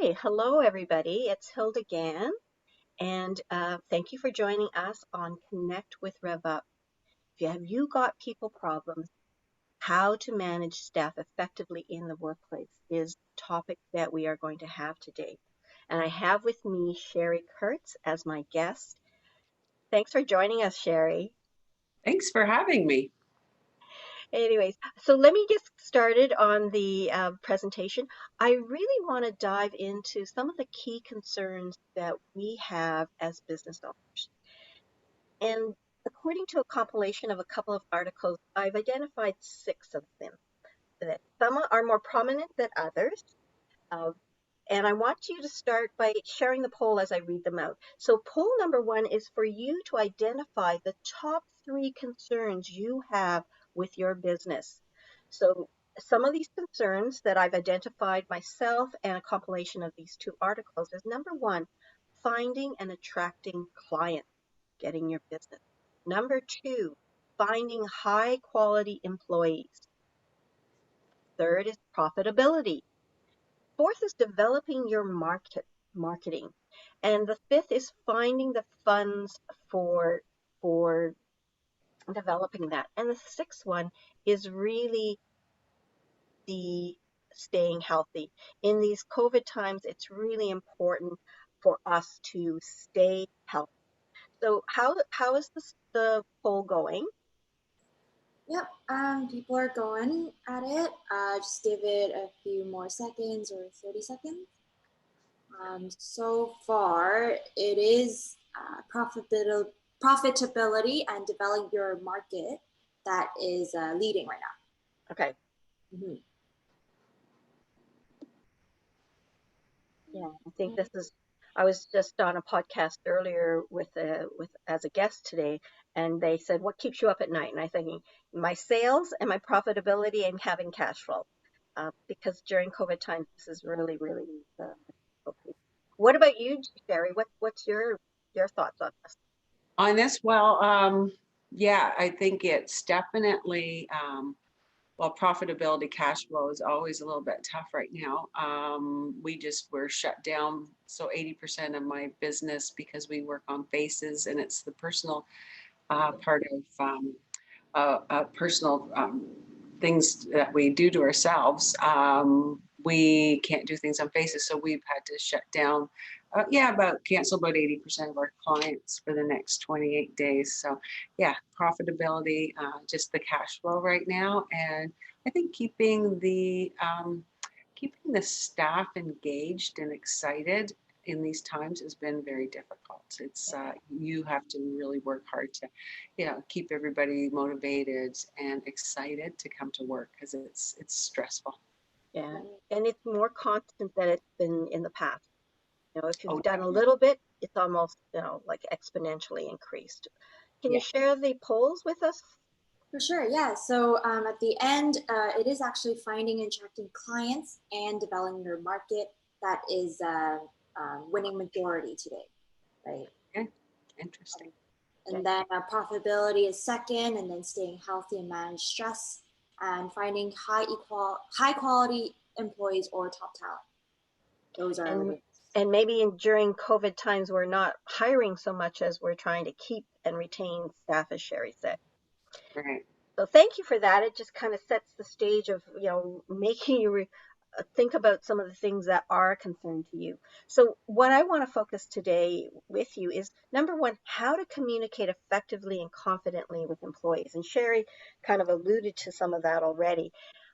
Okay, hello everybody. It's Hilda Gan, and thank you for joining us on Connect with RevUp. Have you got people problems? How to manage staff effectively in the workplace is the topic that we are going to have today. And I have with me Sheri Kurtz as my guest. Thanks for joining us, Sheri. Thanks for having me. Anyways, so let me get started on the presentation. I really want to dive into some of the key concerns that we have as business owners. And according to a compilation of a couple of articles, I've identified 6 of them. That some are more prominent than others. Uh, and I want you to start by sharing the poll as I read them out. So poll number 1 is for you to identify the top 3 concerns you have with your business. So some of these concerns that I've identified myself and a compilation of these 2 articles is number 1, finding and attracting clients, getting your business. Number 2, finding high quality employees. Third is profitability. Fourth is developing your marketing. And the fifth is finding the funds for developing that. And the sixth one is really the staying healthy. In these COVID times, it's really important for us to stay healthy. So how is the poll going? Yep, people are going at it. Just give it a few more seconds or 30 seconds. So far, it is profitability and developing your market that is leading right now. Okay. Mm-hmm. Yeah, I think this is. I was just on a podcast earlier with as a guest today, and they said, "What keeps you up at night?" And I'm thinking, my sales and my profitability and having cash flow, because during COVID times, this is really, really okay. What about you, Sheri? What's your thoughts on this? On this, yeah, I think it's definitely, profitability, cash flow is always a little bit tough right now. We're shut down. So 80% of my business, because we work on faces and it's the personal part of personal things that we do to ourselves. We can't do things on faces, so we've had to shut down. Cancel about 80% of our clients for the next 28 days. So, yeah, profitability, just the cash flow right now, and I think keeping the staff engaged and excited in these times has been very difficult. It's you have to really work hard to, keep everybody motivated and excited to come to work because it's stressful. Yeah, and it's more constant than it's been in the past. If you've done a Definitely. little bit, it's almost, like exponentially increased. Can you Yeah. share the polls with us? For sure, yeah. So at the end, it is actually finding and attracting clients and developing your market that is winning majority today, right? Okay. Interesting. And then profitability is second, and then staying healthy and manage stress, and finding high quality employees or top talent. Those are and maybe during COVID times, we're not hiring so much as we're trying to keep and retain staff, as Sheri said. Right. So thank you for that. It just kind of sets the stage of, making you think about some of the things that are a concern to you. So what I want to focus today with you is, number 1, how to communicate effectively and confidently with employees. And Sheri kind of alluded to some of that already.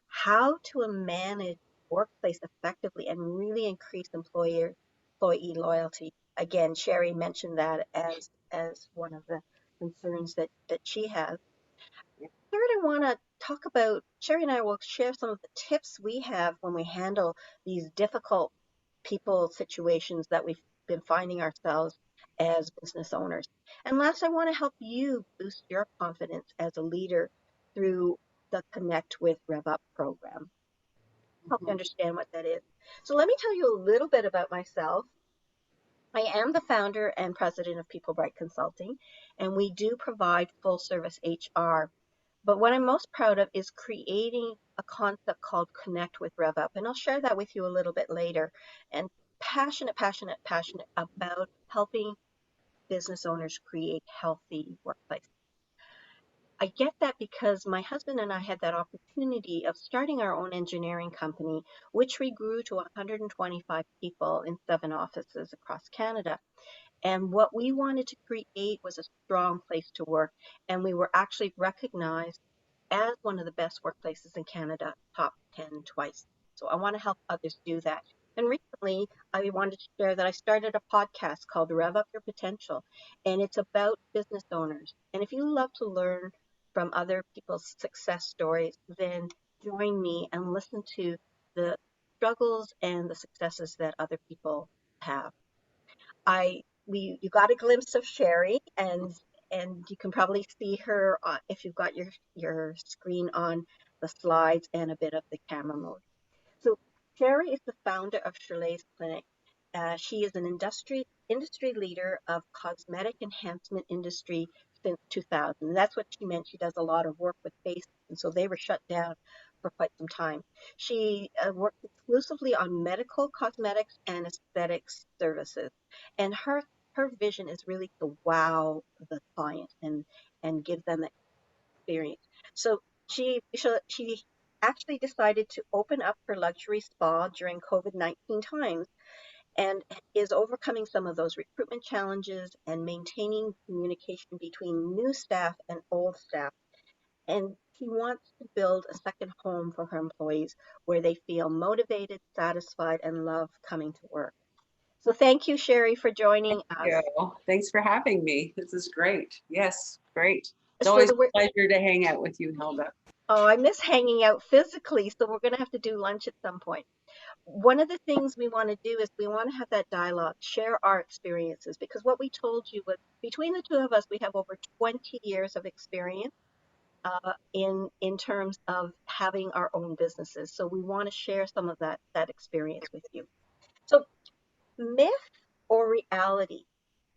How to manage workplace effectively and really increase employee loyalty. Again, Sheri mentioned that as one of the concerns that she has. Third, I want to talk about, Sheri and I will share some of the tips we have when we handle these difficult people situations that we've been finding ourselves as business owners. And last, I want to help you boost your confidence as a leader through the Connect with RevUp program. Help you understand what that is. So let me tell you a little bit about myself. I am the founder and president of People Bright Consulting, and we do provide full service HR. But what I'm most proud of is creating a concept called Connect with RevUp, and I'll share that with you a little bit later. And passionate, passionate, passionate about helping business owners create healthy workplaces. I get that because my husband and I had that opportunity of starting our own engineering company, which we grew to 125 people in 7 offices across Canada. And what we wanted to create was a strong place to work. And we were actually recognized as one of the best workplaces in Canada, top 10 twice. So I want to help others do that. And recently, I wanted to share that I started a podcast called Rev Up Your Potential, and it's about business owners. And if you love to learn from other people's success stories, then join me and listen to the struggles and the successes that other people have. You got a glimpse of Sheri, and you can probably see her if you've got your screen on the slides and a bit of the camera mode. So Sheri is the founder of Shirley's Clinic. She is an industry leader of cosmetic enhancement industry since 2000. And that's what she meant. She does a lot of work with faces, and so they were shut down for quite some time. She works exclusively on medical cosmetics and aesthetics services, and her vision is really to wow the client and give them that experience. So she actually decided to open up her luxury spa during COVID-19 times and is overcoming some of those recruitment challenges and maintaining communication between new staff and old staff. And she wants to build a second home for her employees where they feel motivated, satisfied, and love coming to work. So thank you, Sheri, for joining us. Yeah, thanks for having me. This is great. Yes, great. It's So always the a pleasure to hang out with you, Hilda. Oh, I miss hanging out physically, so we're going to have to do lunch at some point. One of the things we want to do is we want to have that dialogue, share our experiences, because what we told you was between the two of us, we have over 20 years of experience in terms of having our own businesses. So we want to share some of that experience with you. So myth or reality?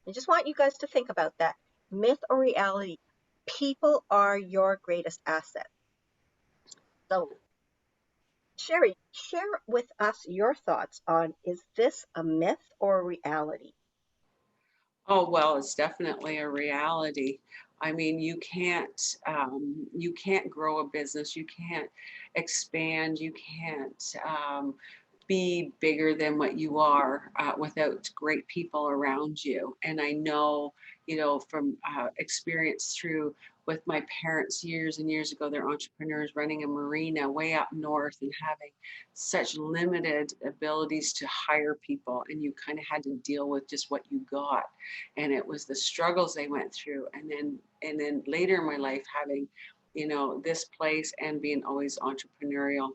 I just want you guys to think about that. Myth or reality? People are your greatest asset. So Sheri, share with us your thoughts on, is this a myth or a reality? Oh, well, it's definitely a reality. I mean, you can't grow a business, you can't expand, you can't be bigger than what you are without great people around you. And I know, from experience through with my parents years and years ago, they're entrepreneurs running a marina way up north and having such limited abilities to hire people. And you kind of had to deal with just what you got. And it was the struggles they went through. And then later in my life, having, this place and being always entrepreneurial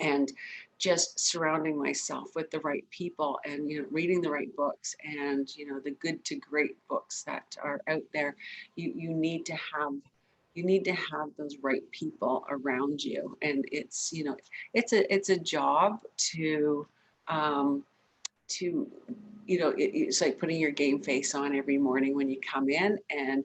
and just surrounding myself with the right people and reading the right books and the good to great books that are out there. You need to have those right people around you, and it's a job um to it's like putting your game face on every morning when you come in, and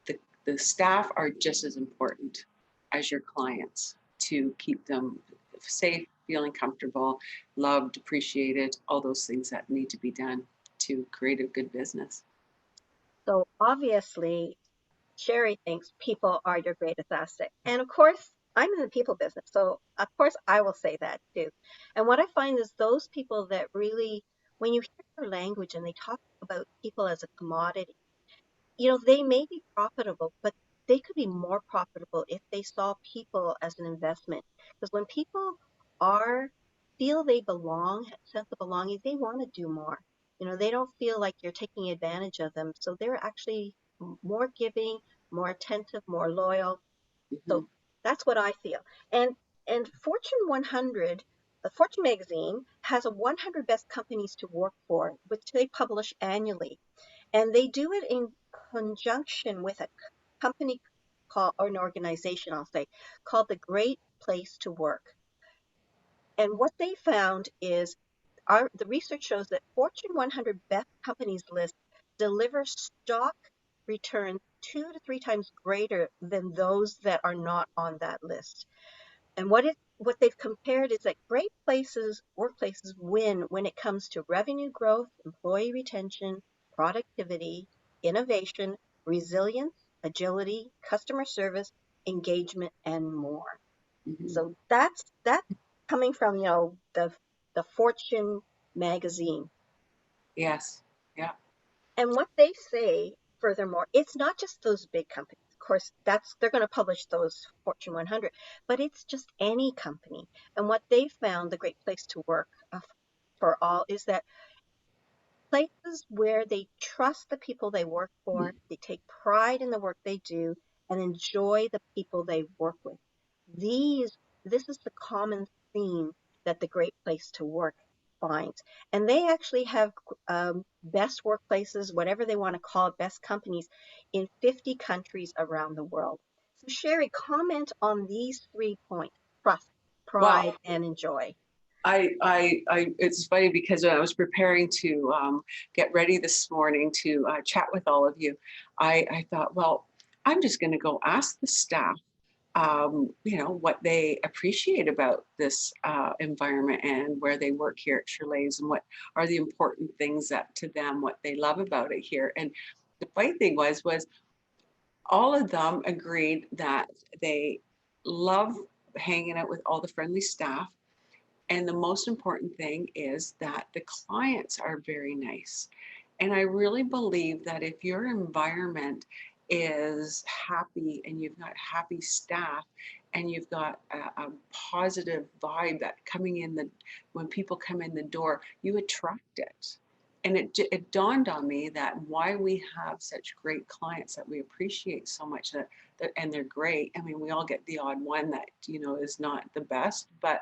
the staff are just as important as your clients to keep them safe, feeling comfortable, loved, appreciated, all those things that need to be done to create a good business. So obviously, Sheri thinks people are your greatest asset. And of course, I'm in the people business. So of course, I will say that too. And what I find is those people that really, when you hear their language and they talk about people as a commodity, they may be profitable, but they could be more profitable if they saw people as an investment. Because when people are feel they belong, have a sense of belonging, they want to do more. They don't feel like you're taking advantage of them. So they're actually more giving, more attentive, more loyal. Mm-hmm. So that's what I feel. And Fortune 100, the Fortune magazine has a 100 best companies to work for, which they publish annually. And they do it in conjunction with a company called, or an organization, I'll say, called the Great Place to Work. And what they found is the research shows that Fortune 100 best companies list deliver stock returns 2 to 3 times greater than those that are not on that list. And what it what they've compared is that great places, workplaces win when it comes to revenue growth, employee retention, productivity, innovation, resilience, agility, customer service, engagement, and more. Mhm. So that's coming from, the Fortune magazine. Yes. Yeah. And what they say, furthermore, it's not just those big companies. Of course, that's they're going to publish those Fortune 100, but it's just any company. And what they found, the great place to work for all, is that places where they trust the people they work for, they take pride in the work they do, and enjoy the people they work with. These, this is the common theme that the Great Place to Work finds. And they actually have best workplaces, whatever they want to call it, best companies in 50 countries around the world. So, Sheri, comment on these 3 points: trust, Well, pride, and enjoy. it's funny because when I was preparing to get ready this morning to chat with all of you, I thought, well, I'm just going to go ask the staff, what they appreciate about this environment and where they work here at Shirley's, and what are the important things that to them, what they love about it here. And the funny thing was all of them agreed that they love hanging out with all the friendly staff, and the most important thing is that the clients are very nice. And I really believe that if your environment is happy and you've got happy staff and you've got a positive vibe that coming in the when people come in the door, you attract it. And it dawned on me that why we have such great clients that we appreciate so much, that and they're great. I mean, we all get the odd one that is not the best, but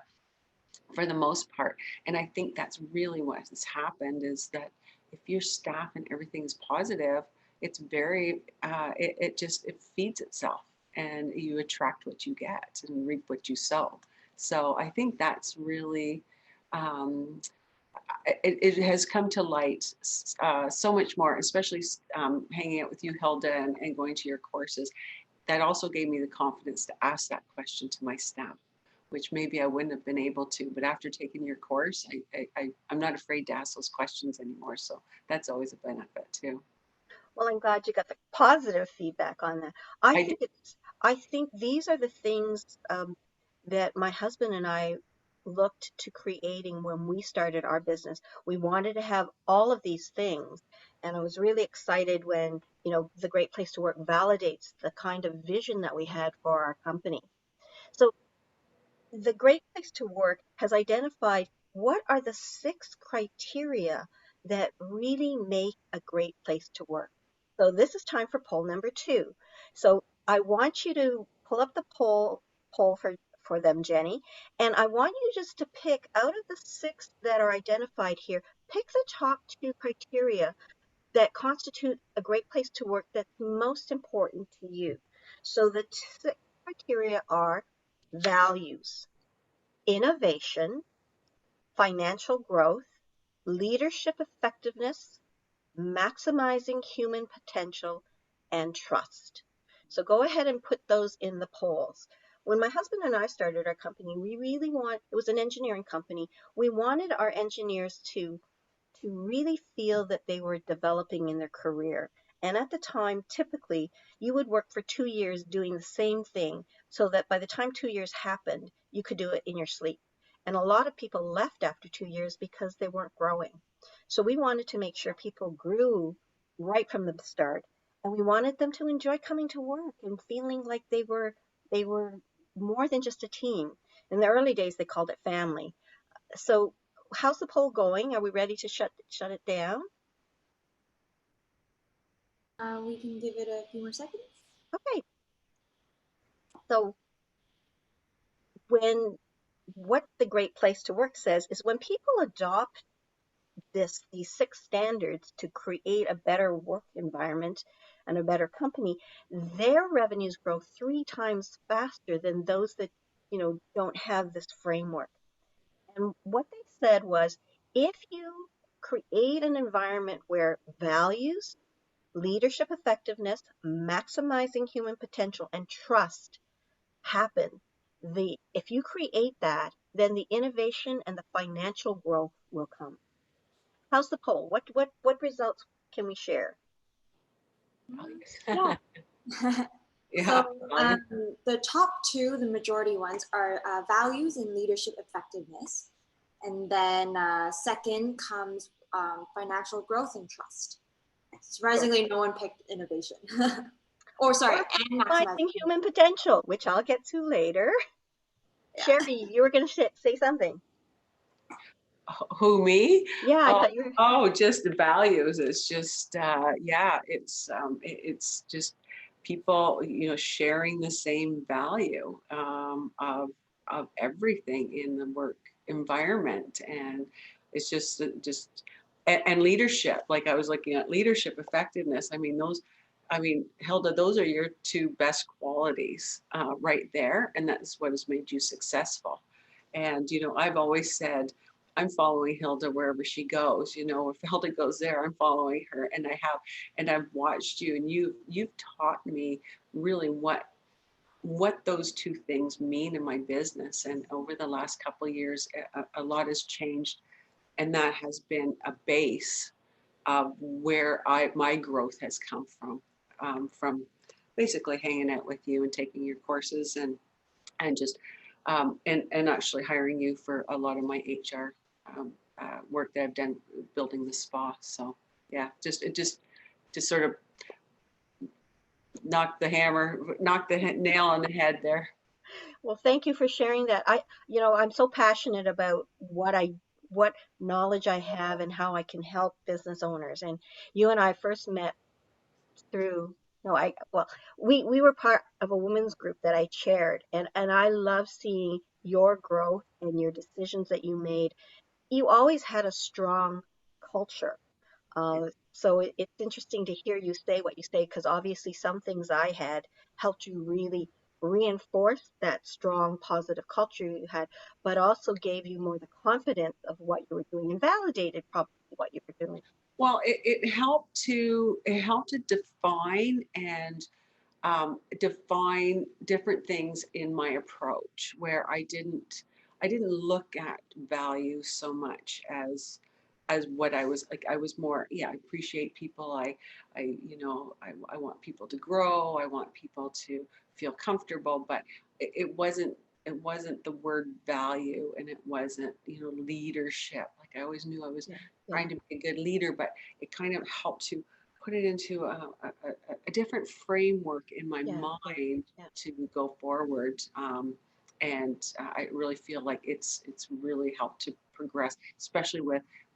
for the most part. And I think that's really what has happened, is that if your staff and everything's positive, it's very, it feeds itself, and you attract what you get and reap what you sow. So I think that's really, um, it has come to light so much more, especially hanging out with you, Hilda, and going to your courses. That also gave me the confidence to ask that question to my staff, which maybe I wouldn't have been able to. But after taking your course, I'm not afraid to ask those questions anymore. So that's always a benefit too. Well, I'm glad you got the positive feedback on that. I I think it's, I think these are the things that my husband and I looked to creating when we started our business. We wanted to have all of these things, and I was really excited when, the Great Place to Work validates the kind of vision that we had for our company. So the Great Place to Work has identified what are the 6 criteria that really make a great place to work. So this is time for poll number 2. So I want you to pull up the poll for them, Jenny, and I want you just to pick out of the 6 that are identified here, pick the top 2 criteria that constitute a great place to work that's most important to you. So the 6 criteria are values, innovation, financial growth, leadership effectiveness, maximizing human potential, and trust. So go ahead and put those in the polls. When my husband and I started our company, it was an engineering company. We wanted our engineers to really feel that they were developing in their career. And at the time, typically, you would work for 2 years doing the same thing so that by the time 2 years happened, you could do it in your sleep. And a lot of people left after 2 years because they weren't growing. So we wanted to make sure people grew right from the start. And we wanted them to enjoy coming to work and feeling like they were more than just a team. In the early days, they called it family. So how's the poll going? Are we ready to shut it down? We can give it a few more seconds. Okay. So when what the Great Place to Work says is when people adopt these 6 standards to create a better work environment and a better company, their revenues grow 3 times faster than those that don't have this framework. And what they said was, if you create an environment where values, leadership effectiveness, maximizing human potential, and trust happen, if you create that, then the innovation and the financial growth will come. How's the poll? What results can we share? Yeah. Yeah. So the top two, the majority ones, are values and leadership effectiveness. And then second comes financial growth and trust. Surprisingly, no one picked innovation. Or sorry, Or and maximizing. maximizing human potential, which I'll get to later. Yeah. Sheri, you were going to say something. Who, me? Yeah, I Oh, thought you were. oh, just the values. It's just, yeah, it's just people, sharing the same value of everything in the work environment, and it's just and leadership. Like I was looking at leadership effectiveness. I mean, Hilda, those are your two best qualities right there, and that's what has made you successful. And I've always said, I'm following Hilda wherever she goes. If Hilda goes there, I'm following her, and I've watched you, and you've taught me really what those two things mean in my business. And over the last couple of years, a lot has changed, and that has been a base of where my growth has come from basically hanging out with you and taking your courses, and just and actually hiring you for a lot of my HR work that I've done building the spa. So yeah, just sort of knock the nail on the head there. Well, thank you for sharing that. I'm so passionate about what knowledge I have and how I can help business owners. And you and I first met through, no, well, we were part of a women's group that I chaired, and I love seeing your growth and your decisions that you made. You always had a strong culture. So it's interesting to hear you say what you say, because obviously some things I had helped you really reinforce that strong positive culture you had, but also gave you more the confidence of what you were doing and validated probably what you were doing. Well, it helped to define and define different things in my approach, where I didn't look at value so much as what I was like. I was more, yeah, I appreciate people. I want people to grow. I want people to feel comfortable, but it wasn't the word value, and it wasn't, leadership. Like I always knew I was Yeah, yeah, trying to be a good leader, but it kind of helped to put it into a different framework in my yeah, mind yeah. to go forward. And I really feel like it's really helped to progress, especially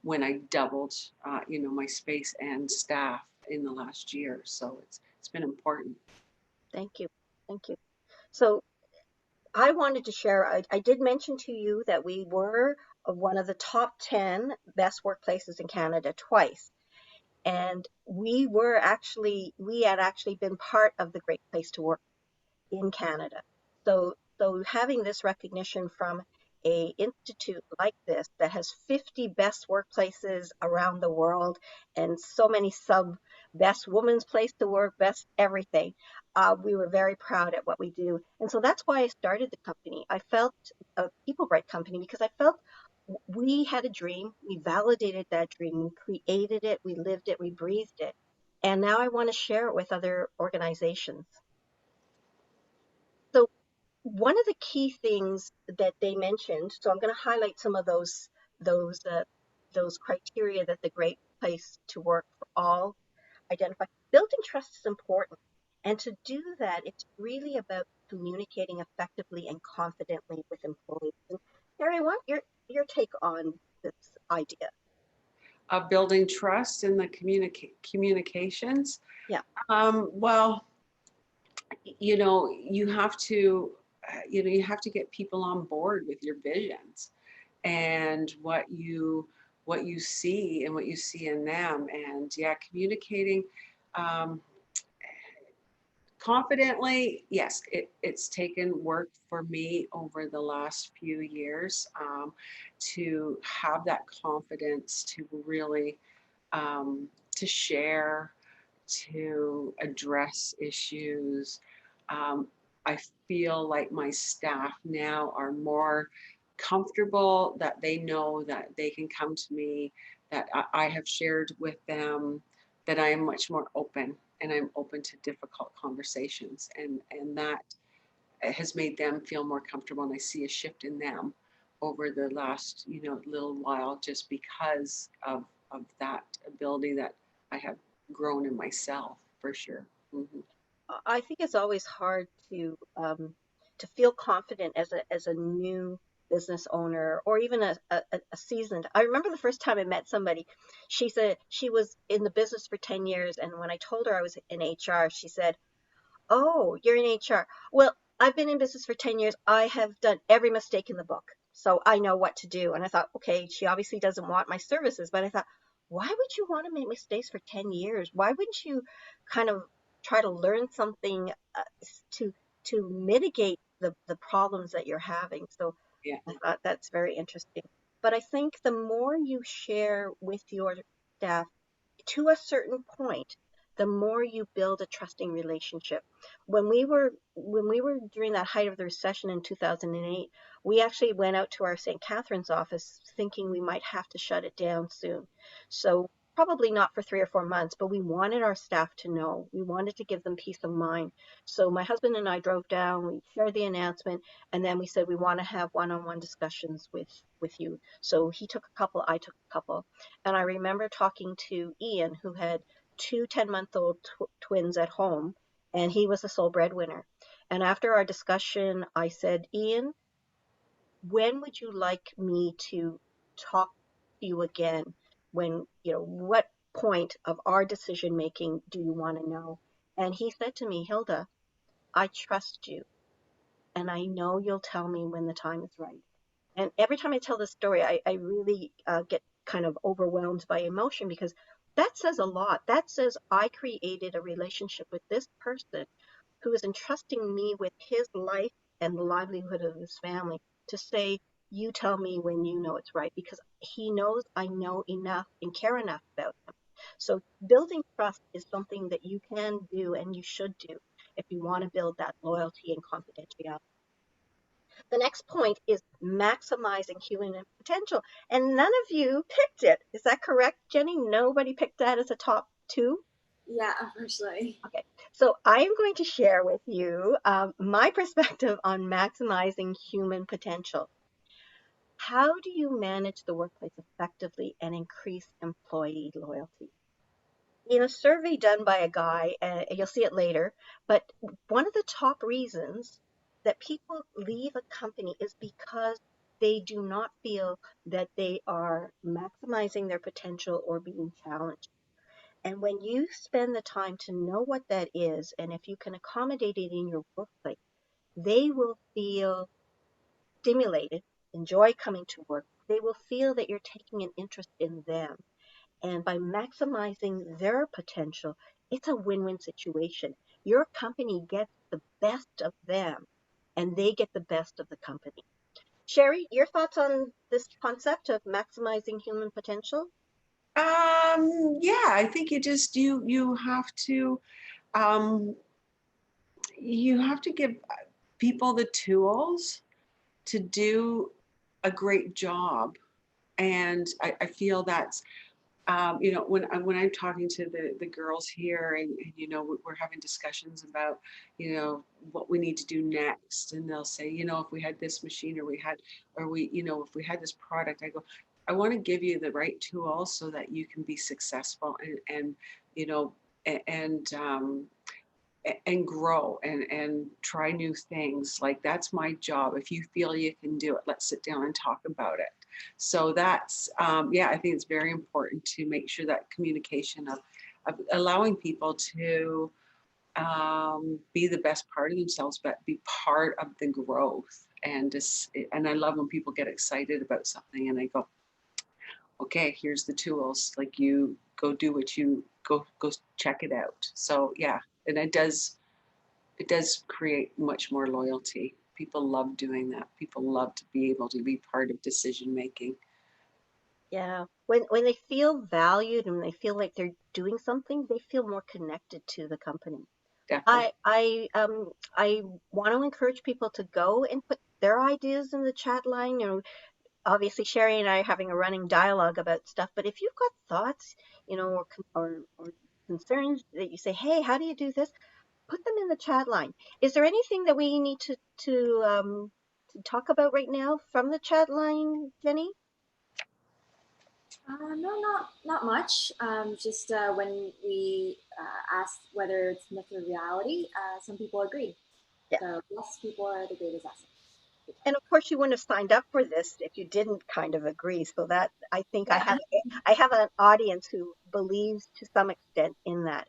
when I doubled, my space and staff in the last year. So it's been important. Thank you. Thank you. So I wanted to share, I did mention to you that we were one of the top 10 best workplaces in Canada twice. And we had actually been part of the Great Place to Work in Canada. So having this recognition from a institute like this that has 50 best workplaces around the world and so many sub best woman's place to work, best everything, we were very proud at what we do. And so that's why I started the company. I felt a People Bright company because I felt we had a dream, we validated that dream, we created it, we lived it, we breathed it. And now I want to share it with other organizations. So one of the key things that they mentioned, so I'm going to highlight some of those uh, those criteria that the Great Place to Work for all identify. Building trust is important, and to do that, it's really about communicating effectively and confidently with employees. And Terry, I want your take on this idea. Building trust in the communications. Yeah, Well, you have to get people on board with your visions and what you see and what you see in them. And yeah, communicating um, confidently. Yes, it's taken work for me over the last few years to have that confidence to really to share, to address issues, um, I feel like my staff now are more comfortable, that they know that they can come to me, that I have shared with them, that I am much more open, and I'm open to difficult conversations, and that has made them feel more comfortable. And I see a shift in them over the last, little while, just because of that ability that I have grown in myself, for sure. Mhm. I think it's always hard to feel confident as a new business owner or even a seasoned. I remember the first time I met somebody, she said she was in the business for 10 years, and when I told her I was in HR, she said, "Oh, you're in HR. Well, I've been in business for 10 years. I have done every mistake in the book. So I know what to do." And I thought, okay, she obviously doesn't want my services. But I thought, why would you want to make mistakes for 10 years? Why wouldn't you kind of try to learn something to mitigate the problems that you're having? So Yeah. I thought that's very interesting. But I think the more you share with your staff to a certain point, the more you build a trusting relationship. When we were during that height of the recession in 2008, we actually went out to our St. Catharines office thinking we might have to shut it down soon. So probably not for 3 or 4 months, but we wanted our staff to know. We wanted to give them peace of mind. So my husband and I drove down, we shared the announcement, and then we said we want to have one-on-one discussions with you. So he took a couple, I took a couple. And I remember talking to Ian, who had two 10-month-old twins at home, and he was the sole breadwinner. And after our discussion, I said, "Ian, when would you like me to talk to you again? What point of our decision making do you want to know?" And he said to me, "Hilda, I trust you, and I know you'll tell me when the time is right." And every time I tell this story, I really get kind of overwhelmed by emotion because that says a lot. That says I created a relationship with this person who is entrusting me with his life and the livelihood of his family to say, "You tell me when you know it's right," because he knows I know enough and care enough about him. So building trust is something that you can do and you should do if you want to build that loyalty and confidentiality. The next point is maximizing human potential. And none of you picked it. Is that correct, Jenny? Nobody picked that as a top two? Yeah, unfortunately. Okay, so I am going to share with you my perspective on maximizing human potential. How do you manage the workplace effectively and increase employee loyalty? In a survey done by a guy, you'll see it later, but one of the top reasons that people leave a company is because they do not feel that they are maximizing their potential or being challenged. And when you spend the time to know what that is, and if you can accommodate it in your workplace, they will feel stimulated, enjoy coming to work. They will feel that you're taking an interest in them. And by maximizing their potential, it's a win-win situation. Your company gets the best of them, and they get the best of the company. Sheri, your thoughts on this concept of maximizing human potential? Yeah, I think um, you have to give people the tools to do a great job. And I feel that's, when I'm talking to the girls here, and we're having discussions about, what we need to do next, and they'll say, if we had this machine, if we had this product, I go, I want to give you the right tools so that you can be successful, and you know and and grow, and try new things. Like, that's my job. If you feel you can do it, let's sit down and talk about it. So that's, yeah, I think it's very important to make sure that communication of allowing people to be the best part of themselves, but be part of the growth. And I love when people get excited about something and they go, okay, here's the tools, like, you go do what you go check it out. So yeah, and it does create much more loyalty. People love doing that. People love to be able to be part of decision making. Yeah. When they feel valued and they feel like they're doing something, they feel more connected to the company. definitely. I want to encourage people to go and put their ideas in the chat line. You know, obviously Sheri and I are having a running dialogue about stuff, but if you've got thoughts, you know, or concerns that you say, hey, how do you do this? Put them in the chat line. Is there anything that we need to talk about right now from the chat line, Jenny? No, not much. Just when we asked whether it's myth or reality, some people agreed. Yeah. So yes, people are the greatest asset. And of course, you wouldn't have signed up for this if you didn't kind of agree. So that I think Yeah. I have an audience who believes to some extent in that.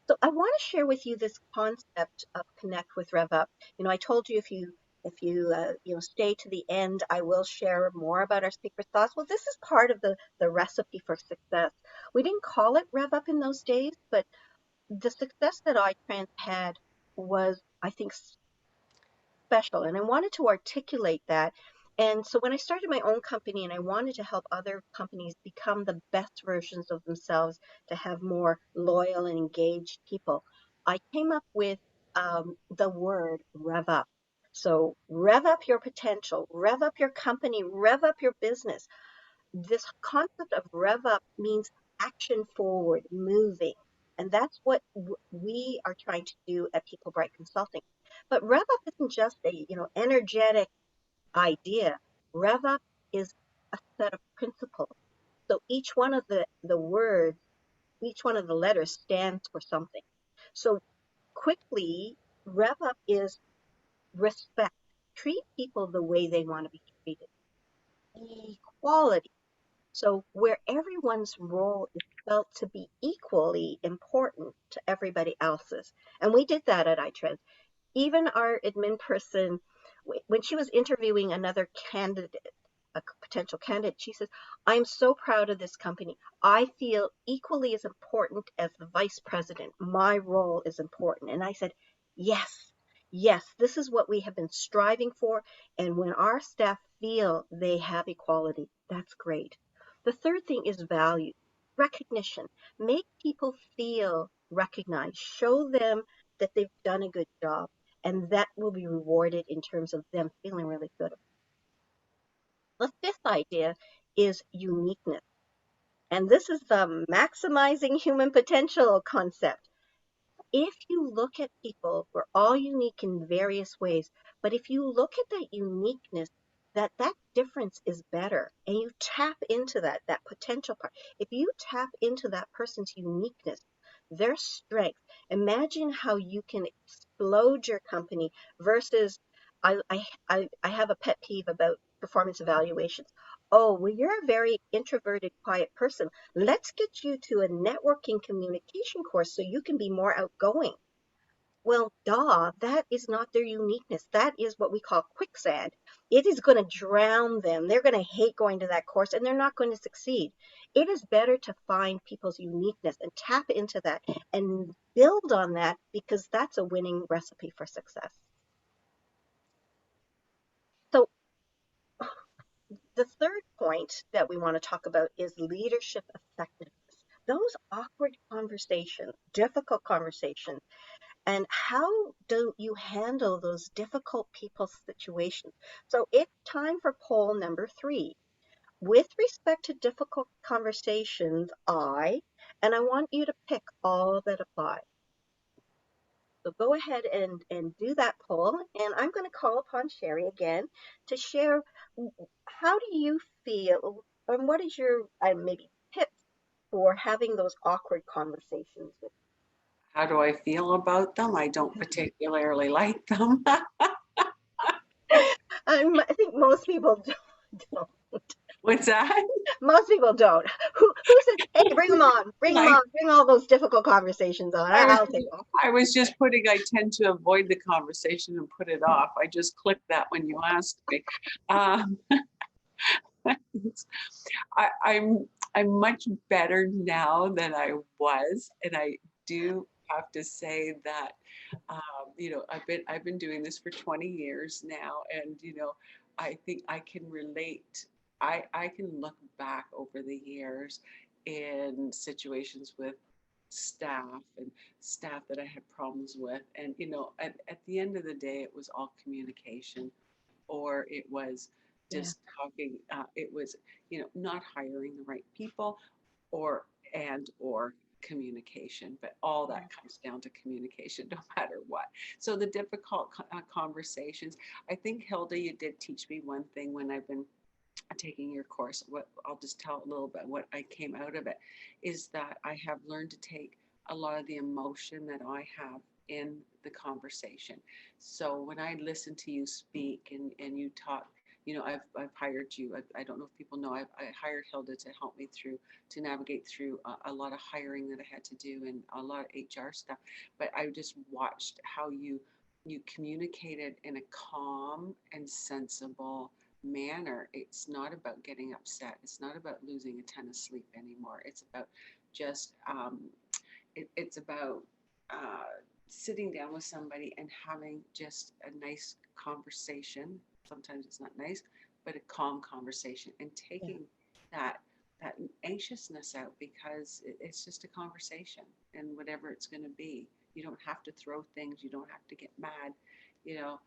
So I want to share with you this concept of connect with RevUp. You know, I told you if you stay to the end, I will share more about our secret sauce. Well, this is part of the recipe for success. We didn't call it RevUp in those days, but the success that iTrans had was, I think, special, and I wanted to articulate that. And so when I started my own company and I wanted to help other companies become the best versions of themselves to have more loyal and engaged people, I came up with the word rev up. So rev up your potential, rev up your company, rev up your business. This concept of rev up means action forward, moving. And that's what we are trying to do at People Bright Consulting. But rev up isn't just a, energetic idea. Rev up is a set of principles. So each one of the words, each one of the letters stands for something. So quickly, rev up is respect. Treat people the way they want to be treated. Equality. So where everyone's role is felt to be equally important to everybody else's. And we did that at iTrends. Even our admin person, when she was interviewing another candidate, a potential candidate, she says, I'm so proud of this company. I feel equally as important as the vice president. My role is important. And I said, yes, yes, this is what we have been striving for. And when our staff feel they have equality, that's great. The third thing is value, recognition. Make people feel recognized. Show them that they've done a good job, and that will be rewarded in terms of them feeling really good. The fifth idea is uniqueness. And this is the maximizing human potential concept. If you look at people, we're all unique in various ways, but if you look at that uniqueness, that difference is better, and you tap into that potential part. If you tap into that person's uniqueness, their strength, imagine how you can explode your company versus I have a pet peeve about performance evaluations. Oh, well, you're a very introverted, quiet person. Let's get you to a networking communication course so you can be more outgoing. Well, that is not their uniqueness. That is what we call quicksand. It is going to drown them. They're going to hate going to that course and they're not going to succeed. It is better to find people's uniqueness and tap into that and build on that, because that's a winning recipe for success. So the third point that we want to talk about is leadership effectiveness. Those awkward conversations, difficult conversations, and how do you handle those difficult people situations? So it's time for poll number 3. With respect to difficult conversations, and I want you to pick all that apply. So go ahead and do that poll. And I'm going to call upon Sheri again to share, how do you feel, and what is your maybe tips for having those awkward conversations with. How do I feel about them? I don't particularly like them. I think most people don't. What's that? Most people don't. Who says, hey, bring them on, Like, bring all those difficult conversations on. I was, I'll take them. I was just putting, I tend to avoid the conversation and put it off. I just clicked that when you asked me. Um, I'm much better now than I was, and I do have to say that I've been doing this for 20 years now, and I think I can relate. I can look back over the years in situations with staff and staff that I had problems with. And, at the end of the day, it was all communication, or it was Yeah. just talking. It was, not hiring the right people, or communication, but all that comes down to communication no matter what. So the difficult conversations, I think, Hilda, you did teach me one thing when I've been taking your course. What I'll just tell a little bit what I came out of it is that I have learned to take a lot of the emotion that I have in the conversation. So when I listen to you speak and you talk, I've hired you. I don't know if people know, I hired Hilda to help me to navigate through a lot of hiring that I had to do and a lot of HR stuff. But I just watched how you communicated in a calm and sensible manner. It's not about getting upset. It's not about losing a ton of sleep anymore. It's about just it's about sitting down with somebody and having just a nice conversation. Sometimes it's not nice, but a calm conversation, and Yeah. taking that that anxiousness out, because it's just a conversation, and whatever it's going to be, you don't have to throw things. You don't have to get mad, you know.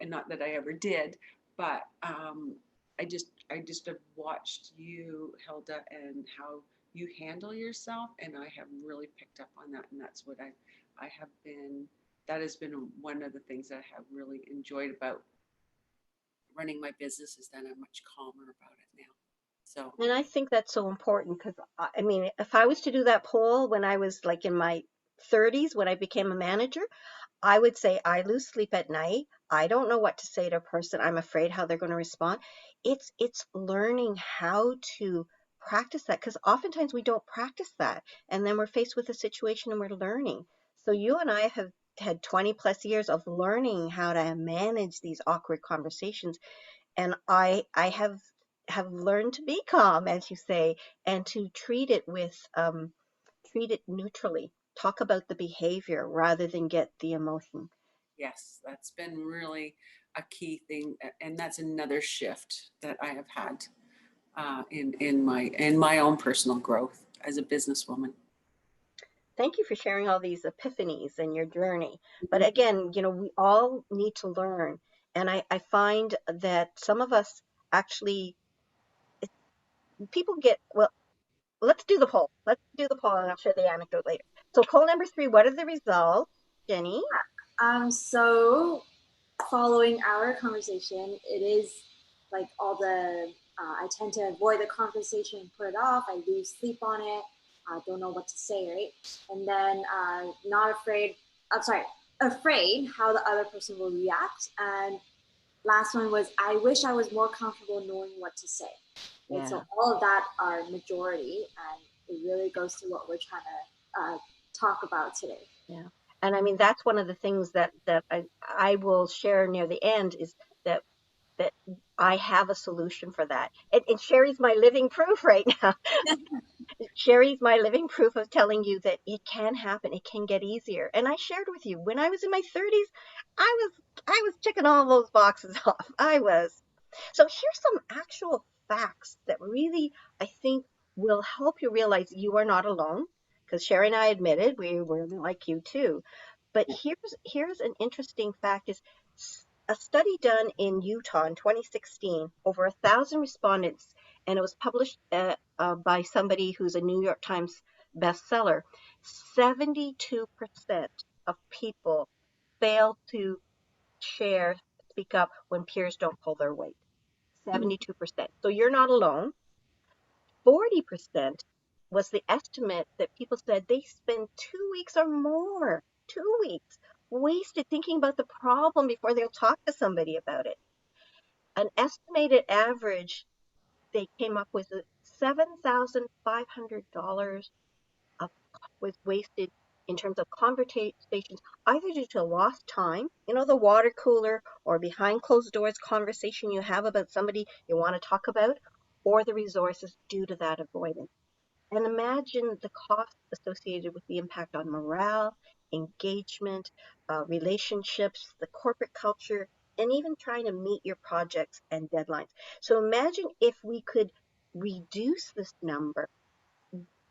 And not that I ever did, but I just have watched you, Hilda, and how you handle yourself, and I have really picked up on that, and that's what I have been. That has been one of the things that I have really enjoyed about running my business, is that I'm much calmer about it now. So And I think that's so important because I mean, if I was to do that poll when I was like in my 30s, when I became a manager, I would say I lose sleep at night. I don't know what to say to a person. I'm afraid how they're going to respond. It's learning how to practice that, because oftentimes we don't practice that, and then we're faced with a situation and we're learning. So you and I have had 20 plus years of learning how to manage these awkward conversations, and I have learned to be calm, as you say, and to treat it neutrally. Talk about the behavior rather than get the emotion. yes, that's been really a key thing, and that's another shift that I have had in my own personal growth as a businesswoman. Thank you for sharing all these epiphanies and your journey. But again, we all need to learn. And I find that some of us actually, people get, well, let's do the poll. Let's do the poll and I'll share the anecdote later. So, poll number 3, what are the results, Jenny? So following our conversation, it is like all the, I tend to avoid the conversation and put it off. I lose sleep on it. I don't know what to say, right? And then not afraid, I'm sorry, afraid how the other person will react. And last one was, I wish I was more comfortable knowing what to say. Right? Yeah, So all of that are majority, and it really goes to what we're trying to talk about today. yeah. And I mean, that's one of the things that I will share near the end is that that I have a solution for that. And Sherry's my living proof right now. Sherry's my living proof of telling you that it can happen. It can get easier. And I shared with you when I was in my 30s, I was checking all those boxes off. I was. So here's some actual facts that really I think will help you realize you are not alone. Because Sherry and I admitted we were like you too. But here's an interesting fact is a study done in Utah in 2016, over 1,000 respondents, and it was published by somebody who's a New York Times bestseller. 72% of people fail to share, speak up when peers don't pull their weight. 72%. So you're not alone. 40% was the estimate that people said they spend 2 weeks or more, 2 weeks, wasted thinking about the problem before they'll talk to somebody about it. An estimated average they came up with $7,500 of, was wasted in terms of conversations, either due to lost time, the water cooler or behind closed doors conversation you have about somebody you want to talk about, or the resources due to that avoidance. And imagine the cost associated with the impact on morale, engagement, relationships, the corporate culture, and even trying to meet your projects and deadlines. So imagine if we could reduce this number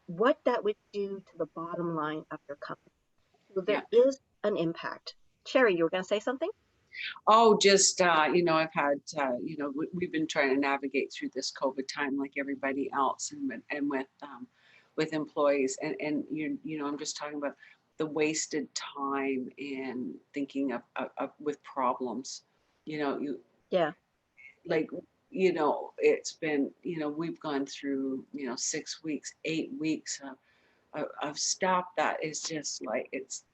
what that would do to the bottom line of your company. So Yeah. there is an impact. Sheri, you were going to say something? Oh, just, I've had, we've been trying to navigate through this COVID time like everybody else, and with employees, and I'm just talking about the wasted time in thinking of with problems. You Yeah. like, it's been, we've gone through, 6 weeks, 8 weeks of stuff that is just like, it's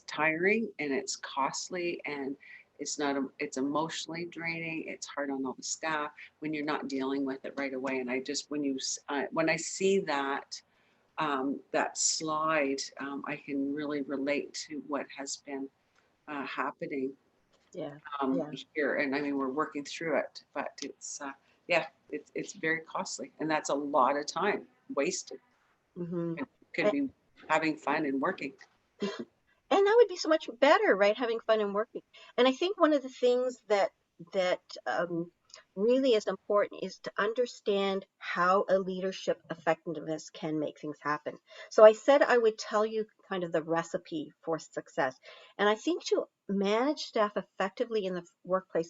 tiring and it's costly, and it's emotionally draining. It's hard on all the staff when you're not dealing with it right away. And I just, when I see that slide, I can really relate to what has been happening Yeah. Yeah. here. And I mean, we're working through it, but it's very costly, and that's a lot of time wasted. Mm-hmm. It could be having fun and working. And that would be so much better, right? Having fun and working. And I think one of the things that really is important is to understand how a leadership effectiveness can make things happen. So I said I would tell you kind of the recipe for success. And I think to manage staff effectively in the workplace,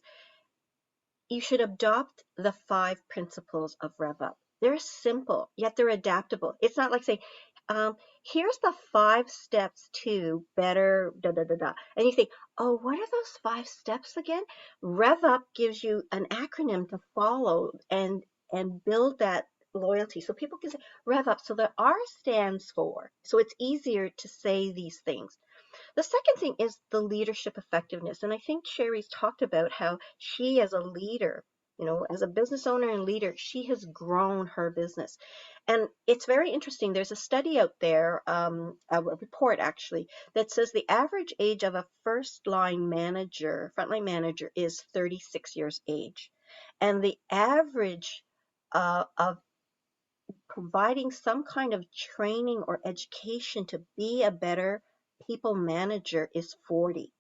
you should adopt the 5 principles of REVUP. They're simple, yet they're adaptable. It's not like saying, here's the 5 steps to better da da da da. And you think, oh, what are those 5 steps again? REVUP gives you an acronym to follow and build that loyalty. So people can say REVUP. So the R stands for, so it's easier to say these things. The second thing is the leadership effectiveness. And I think Sheri's talked about how she, as a leader, as a business owner and leader, she has grown her business. And it's very interesting. There's a study out there, a report actually, that says the average age of a frontline manager is 36 years age. And the average of providing some kind of training or education to be a better people manager is 40.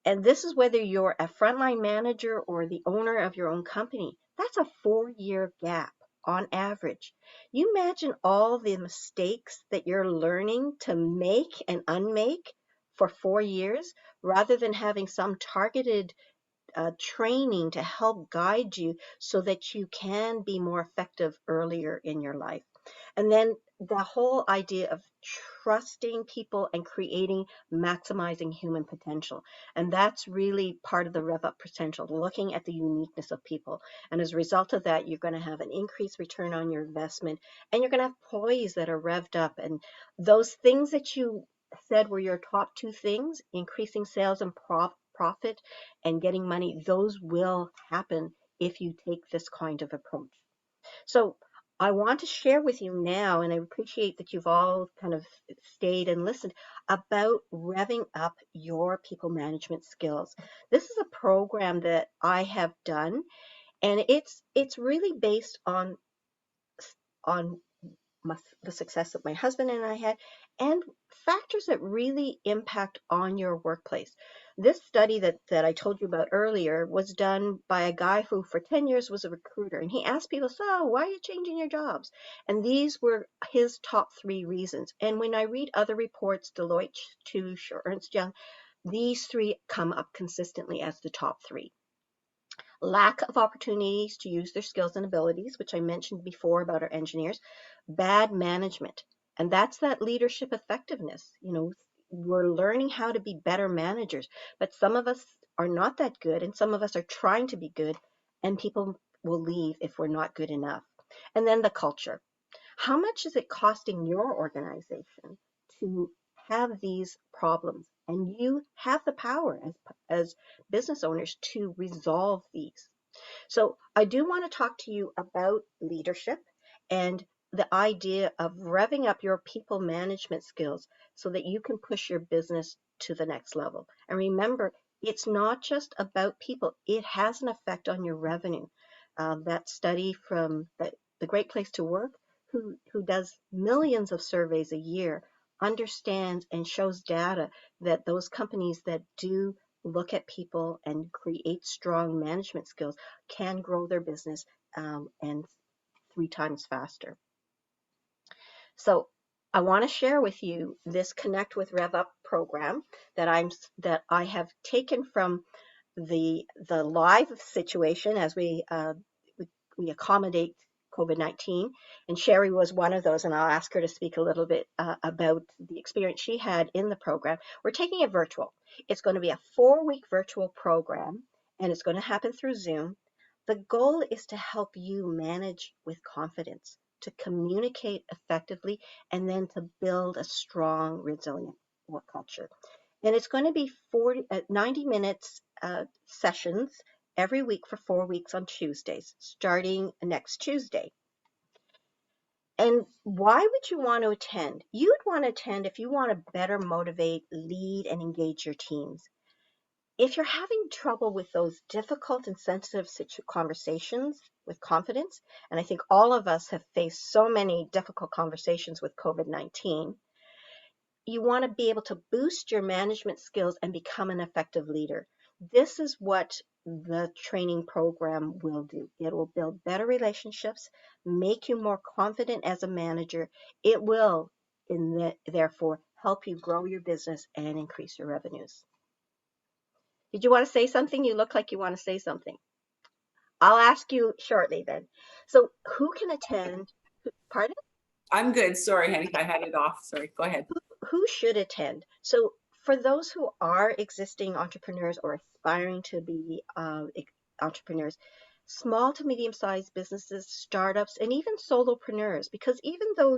And this is whether you're a frontline manager or the owner of your own company. That's a 4-year gap on average. You imagine all the mistakes that you're learning to make and unmake for 4 years rather than having some targeted training to help guide you so that you can be more effective earlier in your life. And then the whole idea of trusting people and maximizing human potential. And that's really part of the rev up potential, looking at the uniqueness of people. And as a result of that, you're going to have an increased return on your investment, and you're going to have employees that are revved up. And those things that you said were your top 2 things, increasing sales and profit and getting money, those will happen if you take this kind of approach. So I want to share with you now, and I appreciate that you've all kind of stayed and listened, about revving up your people management skills. This is a program that I have done, and it's really based on the success that my husband and I had, and factors that really impact on your workplace. This study that I told you about earlier was done by a guy who for 10 years was a recruiter, and he asked people, so why are you changing your jobs? And these were his top 3 reasons. And when I read other reports, Deloitte, Touche, or Ernst Young, these 3 come up consistently as the top 3. Lack of opportunities to use their skills and abilities, which I mentioned before about our engineers. Bad management, and that's that leadership effectiveness. We're learning how to be better managers, but some of us are not that good, and some of us are trying to be good, and people will leave if we're not good enough. And then the culture. How much is it costing your organization to have these problems? And you have the power as business owners to resolve these. So I do want to talk to you about leadership and the idea of revving up your people management skills so that you can push your business to the next level. And remember, it's not just about people. It has an effect on your revenue. That study from the Great Place to Work, who does millions of surveys a year, understands and shows data that those companies that do look at people and create strong management skills can grow their business and 3 times faster. So I want to share with you this Connect with RevUp program that I have taken from the live situation as we accommodate COVID-19, and Sheri was one of those, and I'll ask her to speak a little bit about the experience she had in the program. We're taking it virtual. It's going to be a 4-week virtual program, and it's going to happen through Zoom. The goal is to help you manage with confidence, to communicate effectively, and then to build a strong, resilient work culture. And it's going to be 90 minutes sessions every week for 4 weeks on Tuesdays, starting next Tuesday. And why would you want to attend? You would want to attend if you want to better motivate, lead, and engage your teams. If you're having trouble with those difficult and sensitive conversations with confidence, and I think all of us have faced so many difficult conversations with COVID-19, you want to be able to boost your management skills and become an effective leader. This is what the training program will do. It will build better relationships, make you more confident as a manager. It will, therefore, help you grow your business and increase your revenues. Did you want to say something? You look like you want to say something. I'll ask you shortly then. So who can attend? Pardon? I'm good. Sorry, honey, I had it off. Sorry, go ahead. Who should attend? So for those who are existing entrepreneurs or aspiring to be entrepreneurs, small to medium-sized businesses, startups, and even solopreneurs, because even though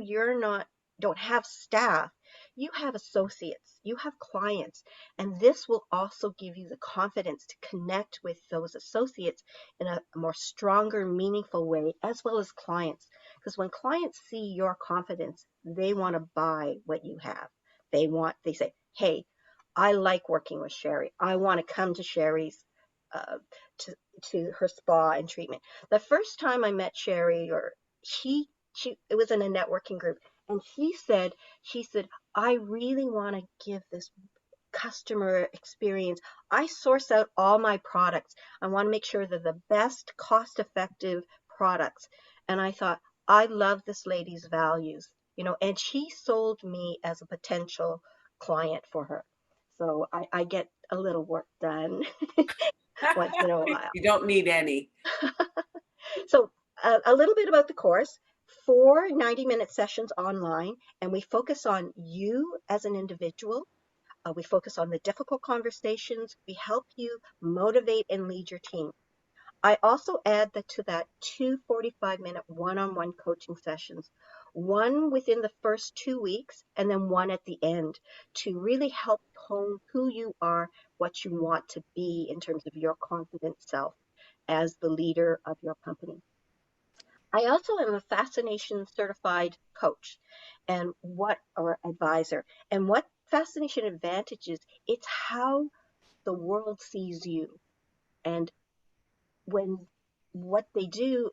don't have staff, you have associates, you have clients, and this will also give you the confidence to connect with those associates in a more stronger, meaningful way, as well as clients. Because when clients see your confidence, they want to buy what you have. They say, hey, I like working with Sheri. I want to come to Sheri's uh, to her spa and treatment. The first time I met Sheri, it was in a networking group, and she said, I really want to give this customer experience. I source out all my products. I want to make sure they're the best cost-effective products. And I thought, I love this lady's values, and she sold me as a potential client for her. So I get a little work done once in a while. You don't need any. So a little bit about the course. 4 90-minute sessions online, and we focus on you as an individual. We focus on the difficult conversations. We help you motivate and lead your team. I also add to that 2 45-minute one-on-one coaching sessions, one within the first 2 weeks and then one at the end, to really help hone who you are, what you want to be in terms of your confident self as the leader of your company. I also am a fascination certified coach or advisor. And what fascination advantages, it's how the world sees you. And when what they do,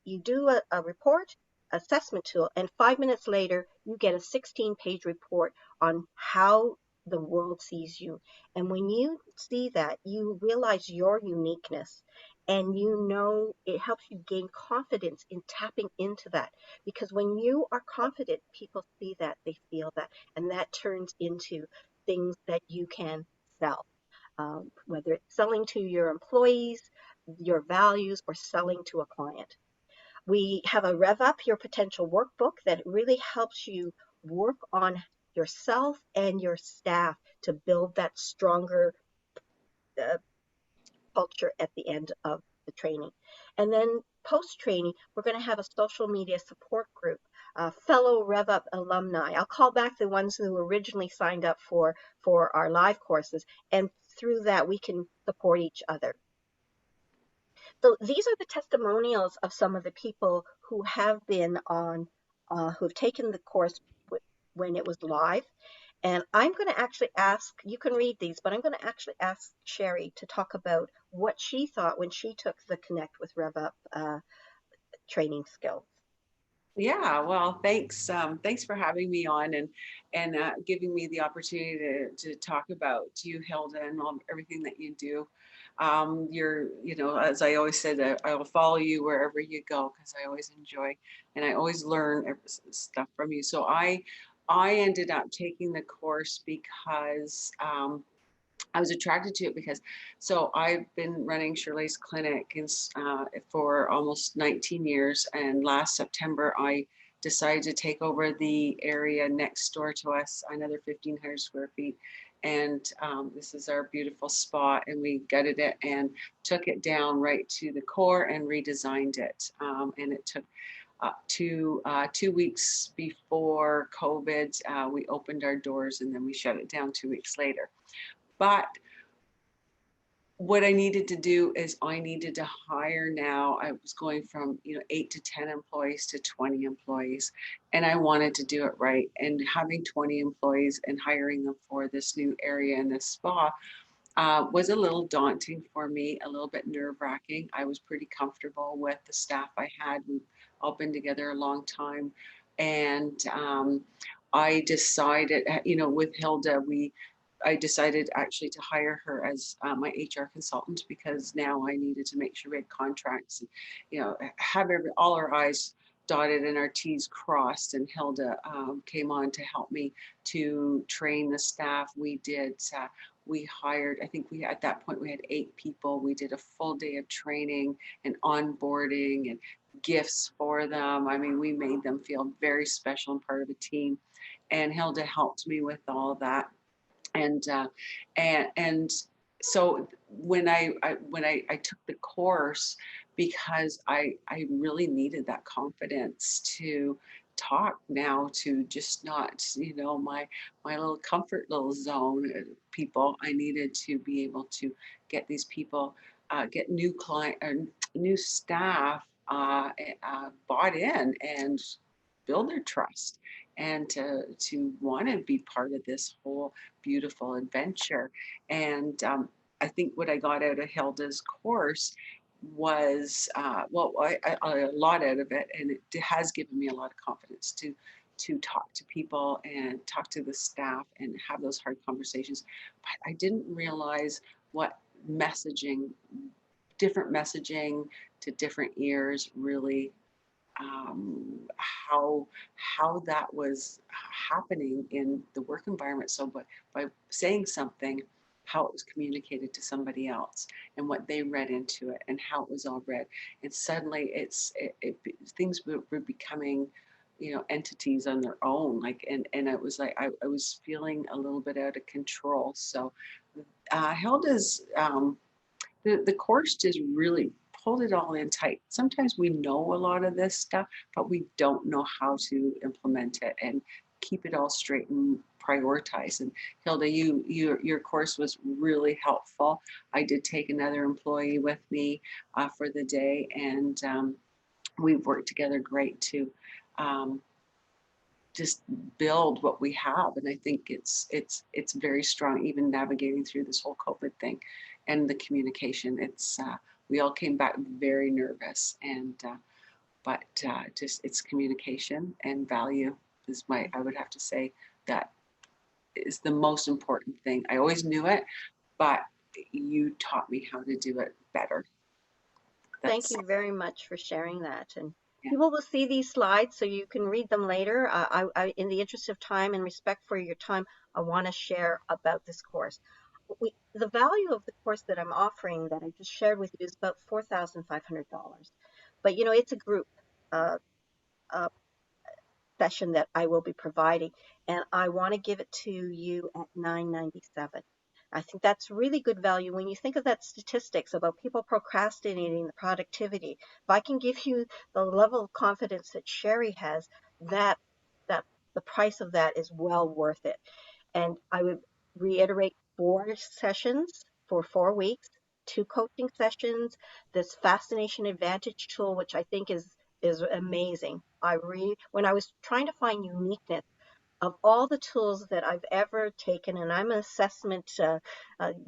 you do a report, assessment tool, and 5 minutes later, you get a 16-page report on how the world sees you. And when you see that, you realize your uniqueness, and it helps you gain confidence in tapping into that. Because when you are confident, people see that, they feel that, and that turns into things that you can sell. Whether it's selling to your employees, your values, or selling to a client. We have a REVUP, your potential workbook, that really helps you work on yourself and your staff to build that stronger culture at the end of the training. And then post-training, we're going to have a social media support group, fellow REVUP alumni. I'll call back the ones who originally signed up for our live courses, and through that we can support each other. So these are the testimonials of some of the people who have been who've taken the course when it was live. And I'm going to actually you can read these, but I'm going to actually ask Sheri to talk about what she thought when she took the Connect with RevUp training skills. Yeah, well, thanks. Thanks for having me on and giving me the opportunity to talk about you, Hilda, and everything that you do. You're, as I always said, I will follow you wherever you go because I always enjoy and I always learn stuff from you. So I ended up taking the course because I was attracted to it because, so I've been running Shirley's clinic for almost 19 years. And last September, I decided to take over the area next door to us, another 1,500 square feet. And this is our beautiful spot. And we gutted it and took it down right to the core and redesigned it. And it took 2 weeks before COVID, we opened our doors and then we shut it down 2 weeks later. But what I needed to do is I needed to hire now. I was going from 8 to 10 employees to 20 employees, and I wanted to do it right. And having 20 employees and hiring them for this new area and this spa was a little daunting for me, a little bit nerve-wracking. I was pretty comfortable with the staff I had. We've all been together a long time, and I decided, with Hilda, I decided actually to hire her as my HR consultant because now I needed to make sure we had contracts and, have all our I's dotted and our T's crossed. And Hilda came on to help me to train the staff. We hired, I think at that point we had 8 people. We did a full day of training and onboarding and gifts for them. I mean, we made them feel very special and part of a team. And Hilda helped me with all of that. And so when I took the course, because I really needed that confidence to talk now to just not my little comfort little zone people. I needed to be able to get these people, get new client or new staff bought in and build their trust and to want to be part of this whole beautiful adventure. And I think what I got out of Hilda's course was a lot out of it, and it has given me a lot of confidence to talk to people and talk to the staff and have those hard conversations. But I didn't realize what different messaging to different ears really how that was happening in the work environment. So by saying something, how it was communicated to somebody else and what they read into it and how it was all read. And suddenly things were becoming, entities on their own. And it was like, I was feeling a little bit out of control. So Hilda's, the course just really pulled it all in tight. Sometimes we know a lot of this stuff, but we don't know how to implement it and keep it all straight and prioritize. And Hilda, your course was really helpful. I did take another employee with me for the day, and we've worked together great to just build what we have. And I think it's very strong, even navigating through this whole COVID thing and the communication. We all came back very nervous, and but just it's communication and value is I would have to say that is the most important thing. I always knew it, but you taught me how to do it better. Thank you very much for sharing that. And Yeah. people will see these slides so you can read them later. In the interest of time and respect for your time, I want to share about this course. The value of the course that I'm offering that I just shared with you is about $4,500. But it's a group uh, session that I will be providing, and I want to give it to you at $997. I think that's really good value when you think of that statistics about people procrastinating the productivity. If I can give you the level of confidence that Sheri has, that the price of that is well worth it. And I would reiterate 4 sessions for 4 weeks, 2 coaching sessions, this Fascination Advantage tool, which I think is amazing. When I was trying to find uniqueness of all the tools that I've ever taken, and I'm an assessment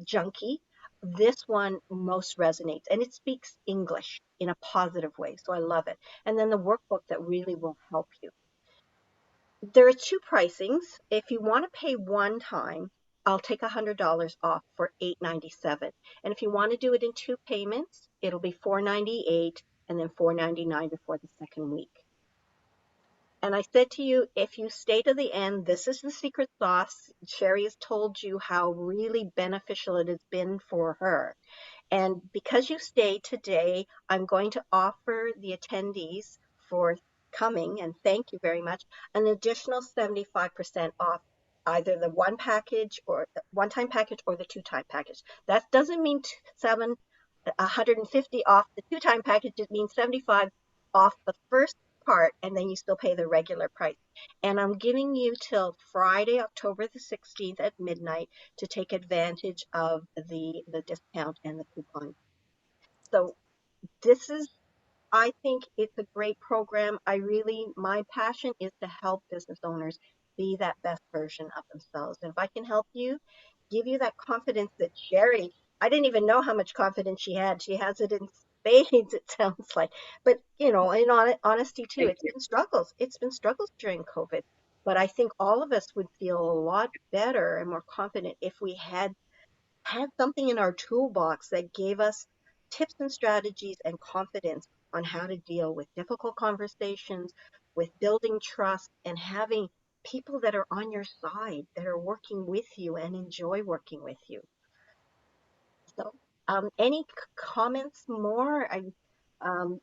junkie, this one most resonates, and it speaks English in a positive way. So I love it. And then the workbook that really will help you. There are 2 pricings. If you want to pay one time, I'll take $100 off for $8.97. And if you want to do it in 2 payments, it'll be $4.98 and then $4.99 before the second week. And I said to you, if you stay to the end, this is the secret sauce. Sheri has told you how really beneficial it has been for her. And because you stayed today, I'm going to offer the attendees for coming, and thank you very much, an additional 75% off either the one package or one-time package or the two-time package. That doesn't mean 150 off the two-time package. It means 75 off the first part, and then you still pay the regular price. And I'm giving you till Friday, October the 16th at midnight to take advantage of the discount and the coupon. So this is, I think it's a great program. My passion is to help business owners be that best version of themselves. And if I can help you, give you that confidence that Sheri, I didn't even know how much confidence she had. She has it in spades, it sounds like. But, in honesty too, Thank it's you. been struggles. It's been struggles during COVID. But I think all of us would feel a lot better and more confident if we had something in our toolbox that gave us tips and strategies and confidence on how to deal with difficult conversations, with building trust, and having people that are on your side, that are working with you and enjoy working with you. So, any comments more?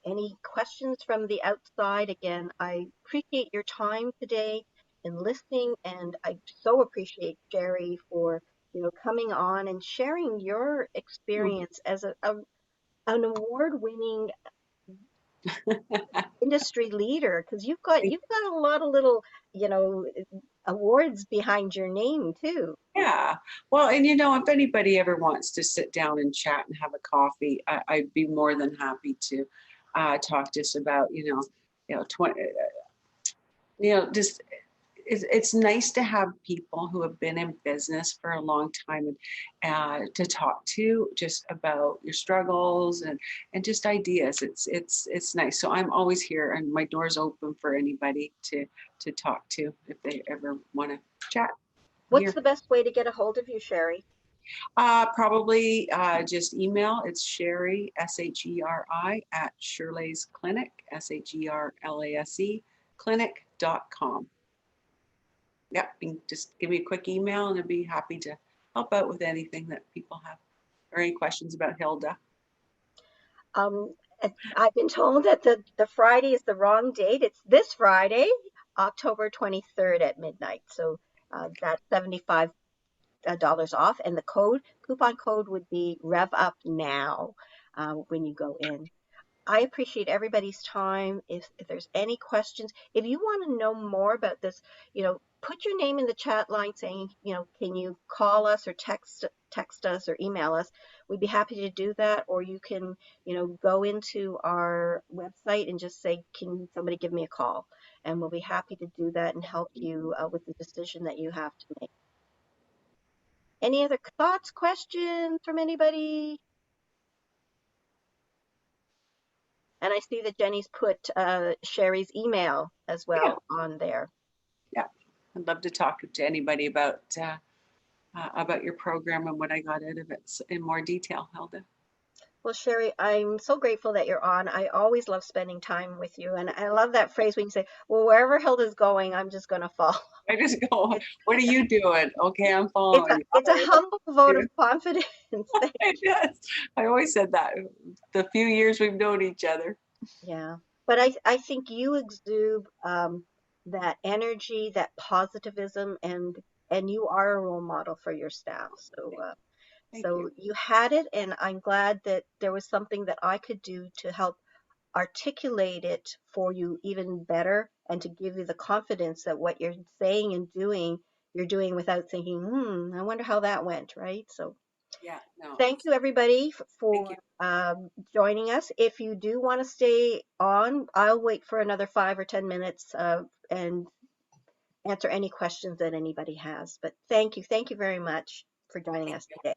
Any questions from the outside? Again, I appreciate your time today in listening, and I so appreciate Sheri for coming on and sharing your experience as an award-winning industry leader, because you've got a lot of little you know awards behind your name too. Yeah. Well, and if anybody ever wants to sit down and chat and have a coffee, I'd be more than happy to talk just about, 20, just it's nice to have people who have been in business for a long time and to talk to just about your struggles and just ideas. It's nice. So I'm always here, and my door's open for anybody to talk to if they ever want to chat. What's Here. the best way to get a hold of you, Sheri? Probably just email. It's Sheri, SHERI, at Shirley's Clinic, SHERLASE, clinic.com. Yeah, you can just give me a quick email and I'd be happy to help out with anything that people have or any questions about Hilda. I've been told that the Friday is the wrong date. It's this Friday, October 23rd at midnight. So that's $75 off, and the coupon code would be REVUP now when you go in. I appreciate everybody's time. If there's any questions, if you want to know more about this, put your name in the chat line saying, can you call us or text us or email us? We'd be happy to do that. Or you can, go into our website and just say, can somebody give me a call? And we'll be happy to do that and help you with the decision that you have to make. Any other thoughts, questions from anybody? And I see that Jenny's put Sheri's email as well on there. Yeah, I'd love to talk to anybody about your program and what I got out of it in more detail, Hilda. Well, Sheri, I'm so grateful that you're on. I always love spending time with you. And I love that phrase when you say, well, wherever Hilda's going, I'm just going to follow. I just go, what are you doing? Okay, I'm following. It's a humble vote of confidence. Yes, I always said that the few years we've known each other. Yeah, but I think you exude that energy, that positivism, and you are a role model for your staff. So you had it, and I'm glad that there was something that I could do to help articulate it for you even better and to give you the confidence that what you're saying and doing, you're doing without thinking, I wonder how that went, right? So yeah, no. Thank you, everybody, for you. joining us. If you do want to stay on, I'll wait for another 5 or 10 minutes and answer any questions that anybody has. But thank you very much for joining us today.